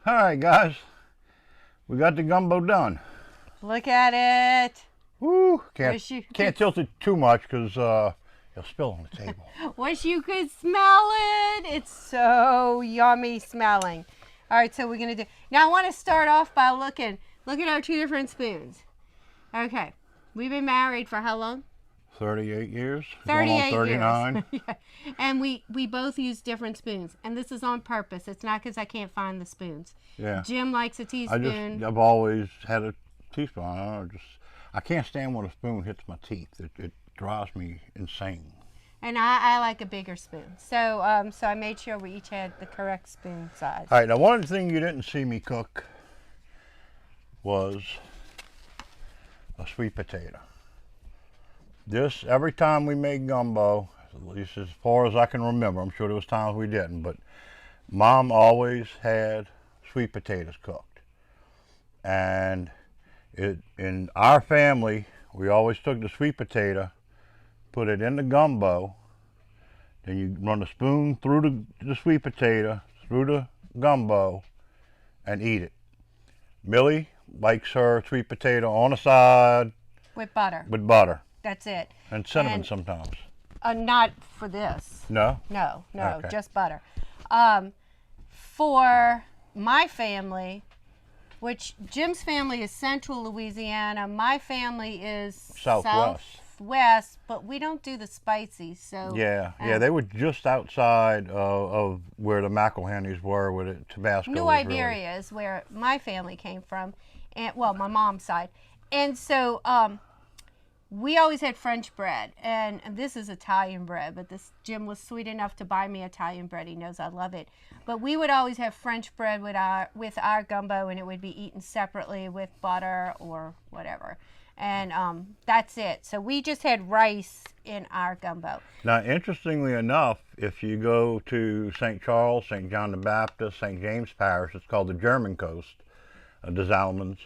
All right, guys, we got the gumbo done. Look at it. Woo! Wish you Can't could- tilt it too much because it'll spill on the table. Wish you could smell it. It's so yummy smelling. All right, so we're gonna do. Now I want to start off by looking. Look at our two different spoons. Okay, we've been married for how long? 38 years. 38 going on 39. years. Yeah. And we both use different spoons, and this is on purpose. It's not because I can't find the spoons. Yeah. Jim likes a teaspoon. I've always had a teaspoon. I can't stand when a spoon hits my teeth. It drives me insane. And I like a bigger spoon. So so I made sure we each had the correct spoon size. All right, now one of the things you didn't see me cook was a sweet potato. This, every time we made gumbo, at least as far as I can remember, I'm sure there was times we didn't, but Mom always had sweet potatoes cooked. And in our family, we always took the sweet potato, put it in the gumbo, then you run the spoon through the sweet potato, through the gumbo, and eat it. Millie likes her sweet potato on the side With butter. with butter That's it. and cinnamon And- sometimes. Not for this. No? No, Okay. just butter. For my family, which Jim's family is central Louisiana, my family is southwest, but we don't do the spicy. So Yeah, they were just outside of where the McElhennys were, where the Tabasco New was Iberia is where my family came from, and well, my mom's side, and so we always had French bread, and this is Italian bread, but this Jim was sweet enough to buy me Italian bread. He knows I love it. But we would always have French bread with our gumbo, and it would be eaten separately with butter or whatever. And that's it. So we just had rice in our gumbo. Now, interestingly enough, if you go to St. Charles, St. John the Baptist, St. James Parish, it's called the German Coast, the Zalmans.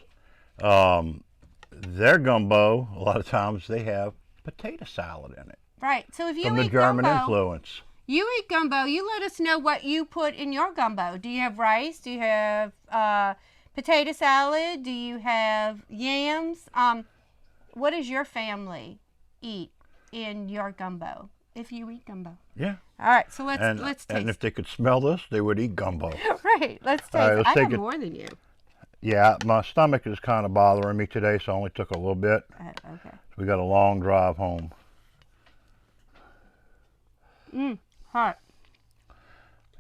Their gumbo, a lot of times they have potato salad in it. Right. So if you From the eat German gumbo, influence. you eat gumbo, you let us know what you put in your gumbo. Do you have rice? Do you have potato salad? Do you have yams? What does your family eat in your gumbo? If you eat gumbo. Yeah. All right, so let's taste. And if they could smell this, they would eat gumbo. Right, let's taste. All right, let's I take have it. more than you. Yeah, my stomach is kind of bothering me today, so I only took a little bit. Okay. So we got a long drive home. Hot.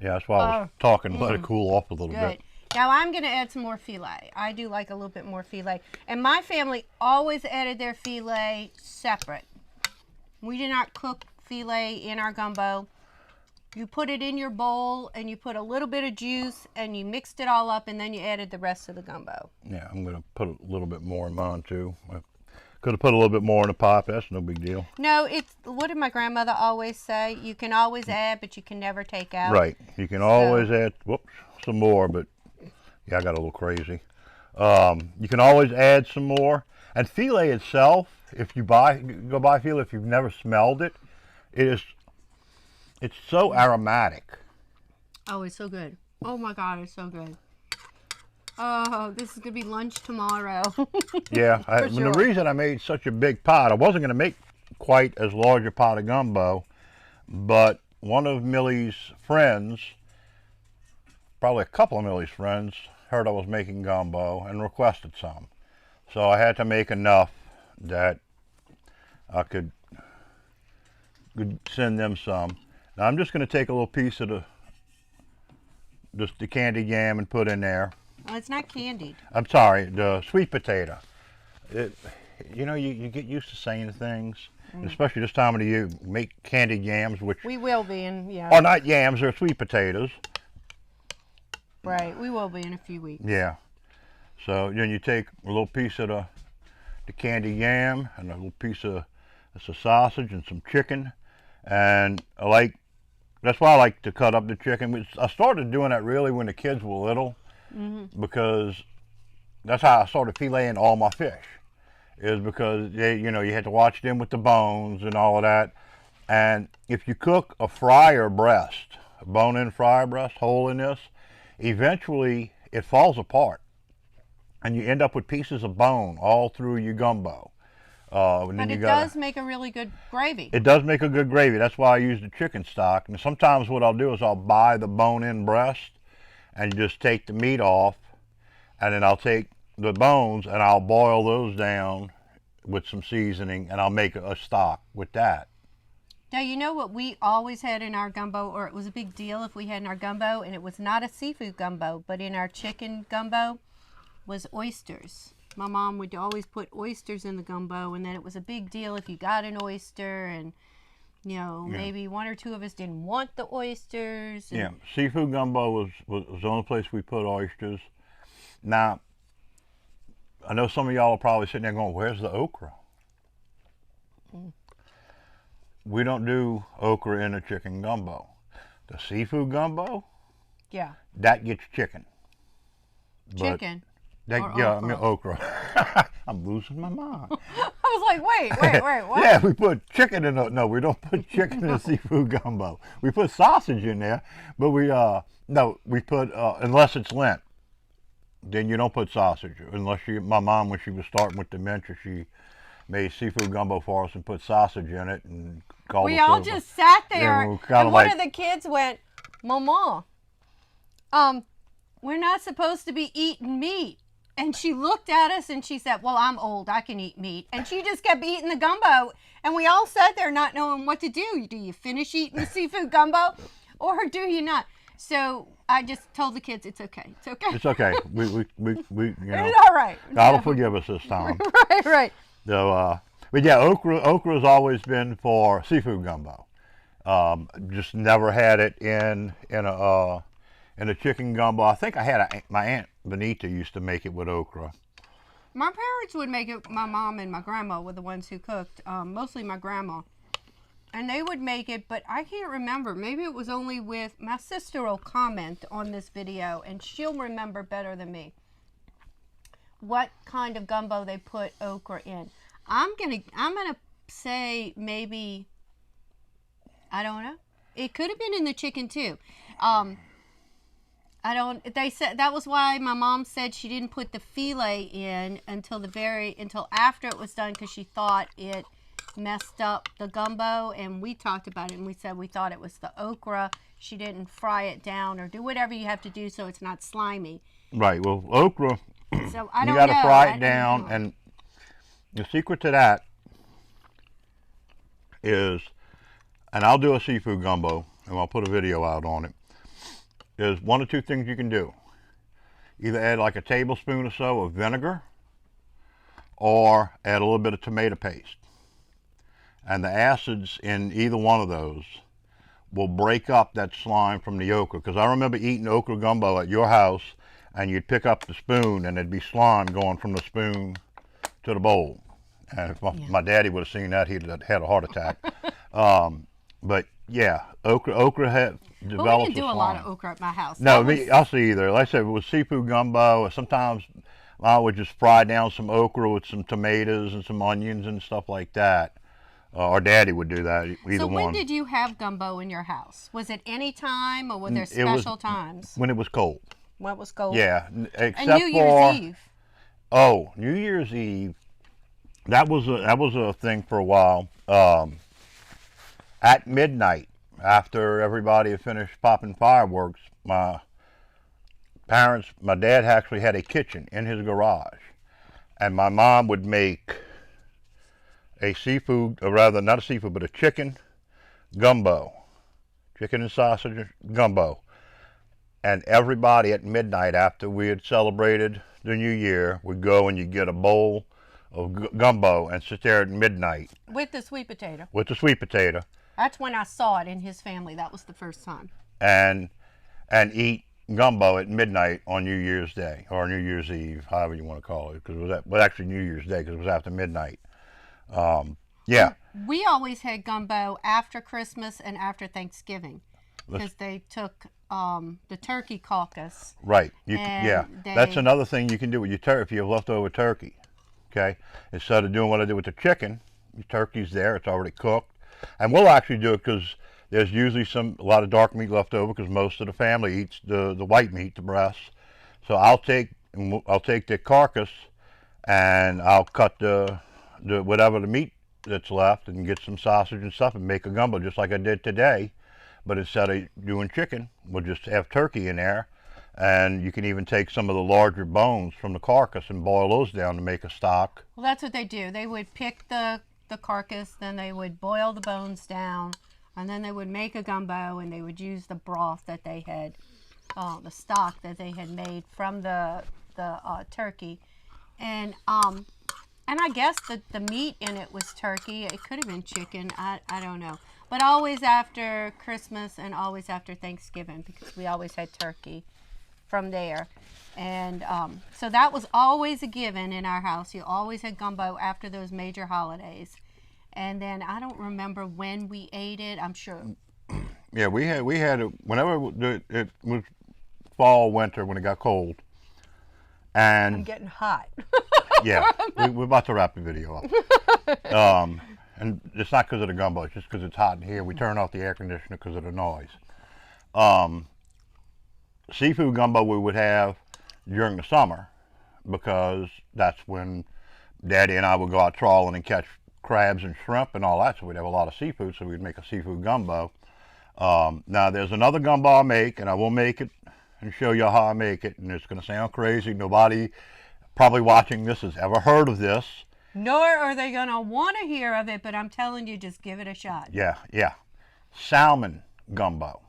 Yeah, that's why I was talking. Let it cool off a little Good. bit. Now I'm going to add some more filet. I do like a little bit more filet. And my family always added their filet separate. We did not cook filet in our gumbo. You put it in your bowl and you put a little bit of juice and you mixed it all up and then you added the rest of the gumbo. Yeah, I'm going to put a little bit more in mine too. I could have put a little bit more in the pot. That's no big deal. No, it's what did my grandmother always say? You can always add, but you can never take out. Right. You can always add, some more, but yeah, I got a little crazy. You can always add some more. And filet itself, if you go buy filet, if you've never smelled it, it's so aromatic. Oh, it's so good. Oh my God, it's so good. Oh, this is gonna be lunch tomorrow. Yeah, For the sure. reason I made such a big pot, I wasn't going to make quite as large a pot of gumbo, but one of Millie's friends, probably a couple of Millie's friends, heard I was making gumbo and requested some. So I had to make enough that I could send them some. Now I'm just going to take a little piece of the candied yam and put in there. Oh, it's not candied. I'm sorry, the sweet potato. You get used to saying things, especially this time of the year. Make candied yams, which We will be in, yeah. are not yams, they're sweet potatoes. Right, we will be in a few weeks. Yeah. So then you take a little piece of the candied yam and a little piece of some sausage and some chicken, and that's why I like to cut up the chicken. I started doing that really when the kids were little. Because that's how I started filleting all my fish, is because you had to watch them with the bones and all of that. And if you cook a fryer breast, a bone-in fryer breast, whole in this, eventually it falls apart, and you end up with pieces of bone all through your gumbo. But it does make a really good gravy. It does make a good gravy. That's why I use the chicken stock. And sometimes what I'll do is I'll buy the bone-in breast and just take the meat off, and then I'll take the bones and I'll boil those down with some seasoning, and I'll make a stock with that. Now, you know what we always had in our gumbo, or it was a big deal if we had in our gumbo, and it was not a seafood gumbo, but in our chicken gumbo was oysters. My mom would always put oysters in the gumbo, and then it was a big deal if you got an oyster, and you know, maybe one or two of us didn't want the oysters. Yeah, seafood gumbo was the only place we put oysters. Now, I know some of y'all are probably sitting there going, where's the okra? We don't do okra in a chicken gumbo. The seafood gumbo, yeah, that gets chicken. Chicken? I mean okra. I'm losing my mind. I was like, wait, what? Yeah, we put chicken in no, we don't put chicken in a seafood gumbo. We put sausage in there, but we put unless it's Lent, then you don't put sausage. Unless my mom, when she was starting with dementia, she made seafood gumbo for us and put sausage in it and called it. We all just sat there, and one like, of the kids went, "Mama, we're not supposed to be eating meat." And she looked at us and she said, "Well, I'm old, I can eat meat." And she just kept eating the gumbo, and we all sat there not knowing what to do. Do you finish eating the seafood gumbo, or do you not? So I just told the kids, it's okay. It's okay. It's okay. We you know. It's all right. God will forgive us this time. Right. So, but yeah, okra has always been for seafood gumbo. Just never had it in a chicken gumbo. I think I had my aunt Benita used to make it with okra. My parents would make it. My mom and my grandma were the ones who cooked. Mostly my grandma. And they would make it, but I can't remember. Maybe it was only with my sister will comment on this video, and she'll remember better than me what kind of gumbo they put okra in. I'm gonna say maybe, I don't know. It could have been in the chicken too. They said that was why my mom said she didn't put the filet in until after it was done, because she thought it messed up the gumbo. And we talked about it and we said we thought it was the okra. She didn't fry it down or do whatever you have to do so it's not slimy. Right. Well, okra, so I don't you got to know. fry it down, and the secret to that is, and I'll do a seafood gumbo and I'll put a video out on it, is one of two things you can do. Either add like a tablespoon or so of vinegar, or add a little bit of tomato paste. And the acids in either one of those will break up that slime from the okra. Because I remember eating okra gumbo at your house, and you'd pick up the spoon and there'd be slime going from the spoon to the bowl. And if my daddy would have seen that, he'd have had a heart attack. But yeah, okra had developed. Well, we didn't do a lot of okra at my house. No, I'll see either. Like I said, with seafood gumbo, sometimes I would just fry down some okra with some tomatoes and some onions and stuff like that. Our daddy would do that, either so when one. did you have gumbo in your house? Was it any time, or were there special times? When it was cold. When it was cold? Yeah, except and New Year's Eve. Oh, New Year's Eve. That was a thing for a while. At midnight, after everybody had finished popping fireworks, my dad actually had a kitchen in his garage, and my mom would make a seafood, or rather not a seafood, but a chicken gumbo, chicken and sausage gumbo. And everybody at midnight, after we had celebrated the new year, would go and you'd get a bowl of gumbo and sit there at midnight. With the sweet potato. With the sweet potato. That's when I saw it in his family. That was the first time. And eat gumbo at midnight on New Year's Day, or New Year's Eve, however you want to call it, because it was actually New Year's Day, because it was after midnight. Yeah. We always had gumbo after Christmas and after Thanksgiving, because they took the turkey caucus. Right. That's another thing you can do with your turkey if you have leftover turkey. Okay. Instead of doing what I did with the chicken, your turkey's there, it's already cooked. And we'll actually do it because there's usually a lot of dark meat left over, because most of the family eats the white meat, the breasts. So I'll take the carcass and I'll cut the whatever the meat that's left and get some sausage and stuff and make a gumbo just like I did today. But instead of doing chicken, we'll just have turkey in there. And you can even take some of the larger bones from the carcass and boil those down to make a stock. Well, that's what they do. They would pick the carcass, then they would boil the bones down, and then they would make a gumbo, and they would use the broth that they had, the stock that they had made from the turkey. And I guess the meat in it was turkey. It could have been chicken. I don't know. But always after Christmas and always after Thanksgiving, because we always had turkey from there. And so that was always a given in our house. You always had gumbo after those major holidays. And then I don't remember when we ate it. I'm sure. Yeah, we had it whenever it was fall, winter, when it got cold. And I'm getting hot. yeah, we're about to wrap the video up. And it's not because of the gumbo, it's just because it's hot in here. We turn off the air conditioner because of the noise. Seafood gumbo we would have during the summer, because that's when Daddy and I would go out trawling and catch crabs and shrimp and all that, so we'd have a lot of seafood, so we'd make a seafood gumbo. Now there's another gumbo I'll make, and I will make it and show you how I make it, and it's going to sound crazy. Nobody probably watching this has ever heard of this. Nor are they going to want to hear of it, but I'm telling you, just give it a shot. Yeah. Salmon gumbo.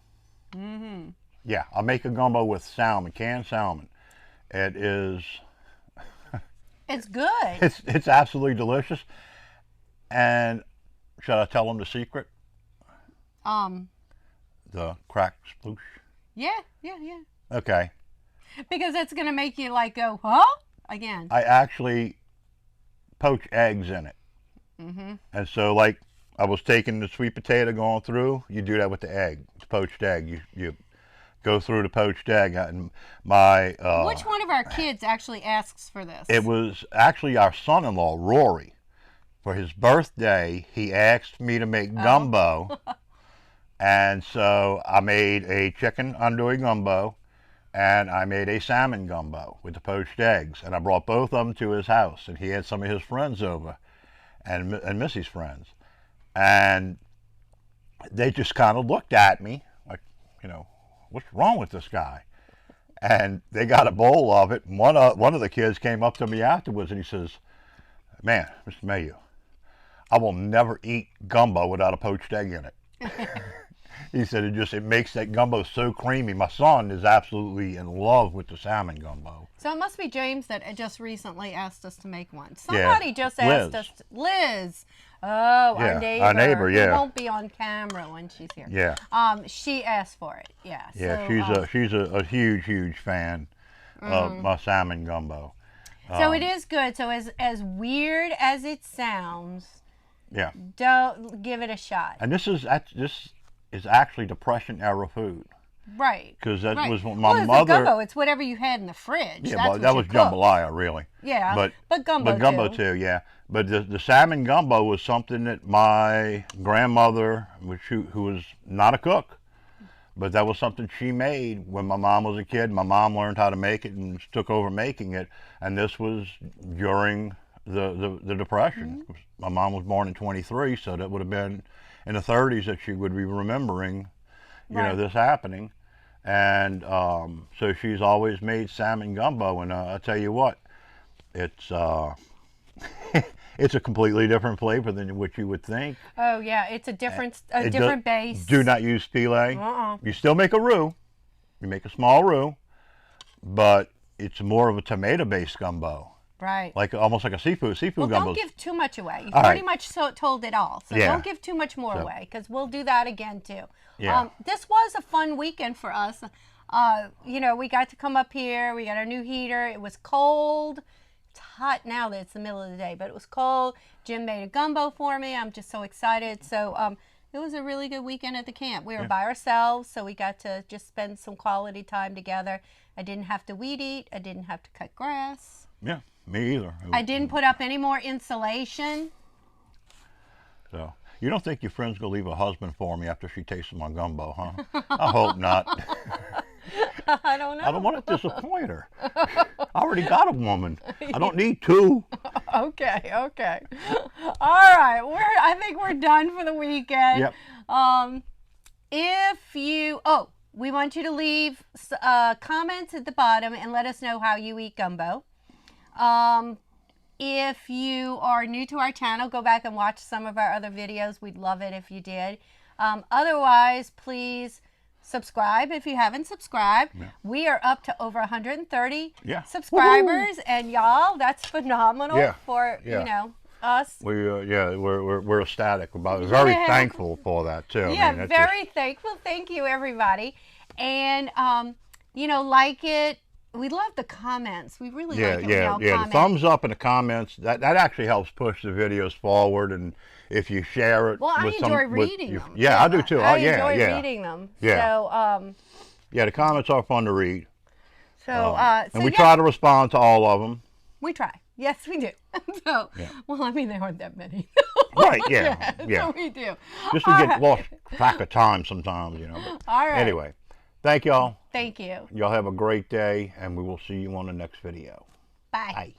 Mm-hmm. Yeah, I'll make a gumbo with salmon, canned salmon. It is... It's good. It's absolutely delicious. And should I tell them the secret? The crack sploosh? Yeah. Okay. Because it's going to make you like go, huh? Again. I actually poach eggs in it. Mm-hmm. And so, like, I was taking the sweet potato going through, you do that with the egg, the poached egg. You go through the poached egg. And my... Which one of our kids actually asks for this? It was actually our son-in-law, Rory. For his birthday, he asked me to make gumbo. And so I made a chicken andouille gumbo, and I made a salmon gumbo with the poached eggs. And I brought both of them to his house, and he had some of his friends over, and Missy's friends. And they just kind of looked at me like, what's wrong with this guy? And they got a bowl of it. And one of the kids came up to me afterwards, and he says, man, Mr. Mayu, I will never eat gumbo without a poached egg in it. He said it makes that gumbo so creamy. My son is absolutely in love with the salmon gumbo. So it must be James that just recently asked us to make one. Somebody just asked us. Liz. Oh, yeah, our neighbor. Our neighbor, yeah. Who won't be on camera when she's here. Yeah. She asked for it. Yeah. Yeah, so, she's a huge fan of my salmon gumbo. So it is good. So as weird as it sounds, yeah, don't give it a shot. And this is actually Depression era food. Right. Because that was my mother. mother. The gumbo, it's whatever you had in the fridge. Yeah, that's but that was jambalaya, really. Yeah. But gumbo too. Yeah. But the salmon gumbo was something that my grandmother, who was not a cook, but that was something she made when my mom was a kid. My mom learned how to make it and took over making it. And this was during the Depression. Mm-hmm. My mom was born in 23, so that would have been in the 30s that she would be remembering, this happening. And so she's always made salmon gumbo. And I tell you what, it's it's a completely different flavor than what you would think. Oh yeah, it's a different base. Do not use filet. You still make a roux. You make a small roux, but it's more of a tomato-based gumbo. Right. Almost like a seafood gumbo. Well, don't give too much away. You've pretty much told it all. So don't give too much more away, because we'll do that again too. Yeah. This was a fun weekend for us. We got to come up here. We got our new heater. It was cold. It's hot now that it's the middle of the day, but it was cold. Jim made a gumbo for me. I'm just so excited. So it was a really good weekend at the camp. We were by ourselves, so we got to just spend some quality time together. I didn't have to weed eat. I didn't have to cut grass. Yeah, me either. I didn't put up any more insulation. So, you don't think your friend's going to leave a husband for me after she tastes my gumbo, huh? I hope not. I don't know. I don't want to disappoint her. I already got a woman. I don't need two. Okay, okay. All right, I think we're done for the weekend. Yep. If you, we want you to leave comments at the bottom and let us know how you eat gumbo. If you are new to our channel, go back and watch some of our other videos. We'd love it if you did. Otherwise, please subscribe if you haven't subscribed. Yeah. We are up to over 130 subscribers, and y'all, that's phenomenal for you know us. We're ecstatic about it. Very thankful for that too. Yeah, I mean, very thankful. Thank you, everybody, and you know, like it. We love the comments. We really like it when y'all comment. The thumbs up in the comments, that actually helps push the videos forward, and if you share it. Well, I enjoy reading them. Yeah, I do too. I enjoy reading them. Yeah. So, the comments are fun to read. So, and we try to respond to all of them. We try. Yes, we do. So, well, I mean, there aren't that many. Right, yeah. So we do. Just to get lost track of time sometimes, you know. But all right. Anyway. Thank y'all. Thank you. Y'all have a great day, and we will see you on the next video. Bye. Bye.